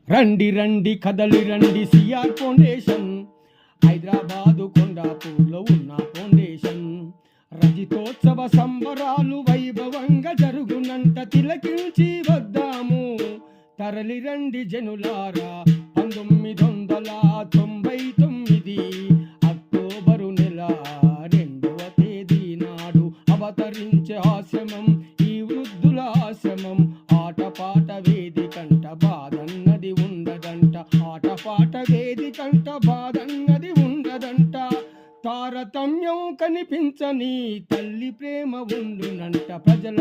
రండి రండి కదలి రండి సిఆర్ ఫౌండేషన్, హైదరాబాదు కొండాపూర్లో ఉన్న ఫౌండేషన్. రజితోత్సవ సంబరాలు వైభవంగా జరుగునంట, తిలకించి వద్దాము తరలి రండి జనులారా. 1999 అక్టోబరు నెల 2వ తేదీ నాడు అవతరించే ఆశ్రమం ఈ వృద్ధుల ఆశ్రమం. ఆటపాట వేదికంట బాధన్నది ఉండదంట, ఆటపాట వేదికంట బాధన్నది ఉండదంట. తారతమ్యం కనిపించని తల్లి ప్రేమ ఉండునంట. ప్రజల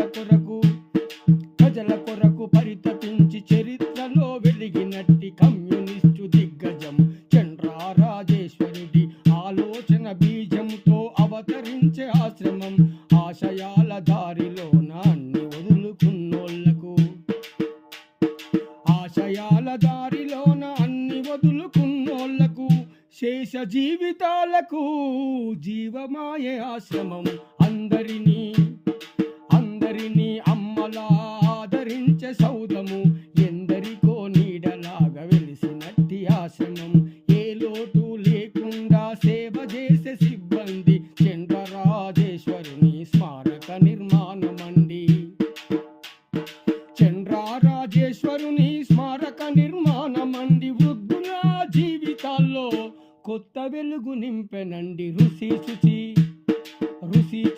కొరకు పరితపించి చరిత్రలో వెలిగినట్టి కమ్యూనిస్టు దిగ్గజం చండ్రా రాజేశ్వరుడి ఆలోచన బీజంతో అవతరించే ఆశ్రమం. ఆశయాల దారిలోన అన్ని వదులుకున్నోళ్లకు, ఆశయాల దారిలోన అన్ని వదులుకున్నోళ్లకు, శేష జీవితాలకు జీవమాయే ఆశ్రమం. అందరినీ అమ్మలా ఆదరించే సౌదము, ఎందరికో నీడలాగా వెలిసినట్టి ఆశ్రమం. ఏ లోటు లేకుండా సేవ చేసే సిబ్బంది చండ్ర రాజేశ్వరుని స్మారక నిర్మాణమండి. చండ్ర రాజేశ్వరుని స్మారక నిర్మాణమండి. వృద్ధుల జీవితాల్లో కొత్త వెలుగు నింపెనండి. రుచి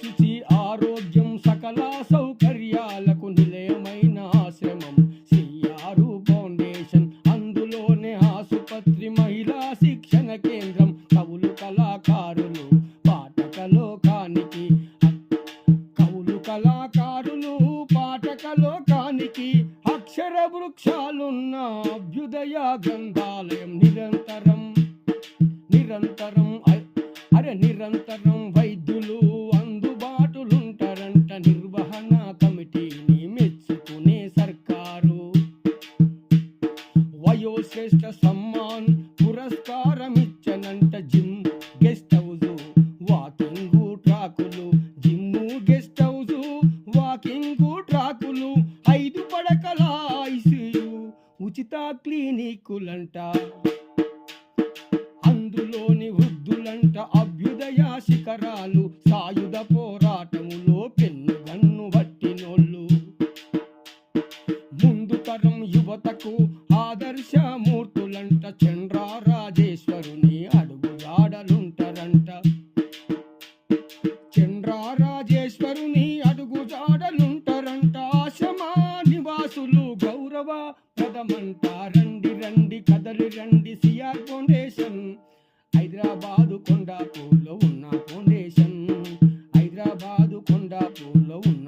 శుచి ఆరోగ్యం సకల సౌకర్యాలకు నిలయమైన ఆశ్రమం సిఆర్ ఫౌండేషన్. అందులోనే ఆసుపత్రి, మహిళా శిక్షణ కేంద్రం, కవులు కళాకారులు పాఠకలోకానికి అక్షర వృక్షాలున్న అభ్యుదయ గ్రంథాలయం. నిరంతరం వైద్యులు అందుబాటులుంటారంట. నిర్వహణ కమిటీని మెచ్చుకునే సర్కారు. వయోశ్రేష్ఠ సమ్మాన్ పురస్కారం ఇచ్చనంట. జిమ్, గెస్ట్ హౌస్, వాకింగ్ ట్రాకులు, జిమ్, గెస్ట్ హౌస్, వాకింగ్ ట్రాకులు, 5 పడకల ఐసియు, ఉచిత క్లినికులంట. అందులోని వృద్ధులంట అభ్యుదయ శిఖరాలు, సాయుధ పోరాటములో పెన్నుగన్ను పట్టినోళ్ళు. ముందు తరం యువతకు ఆదర్శమూర్తులంట. చండ్ర రాజేశ్వరుని అడుగుజాడలుంటారంట. చండ్ర రాజేశ్వరుని అడుగుజాడలుంటారంట. ఆశ్రమ నివాసులు గౌరవప్రదమంట. రండి రండి కదలి రండి సిఆర్ ఫౌండేషన్, హైదరాబాదు కొండాపూర్లో ఉన్న ఫౌండేషన్. హైదరాబాదు కొండాపూర్లో ఉన్న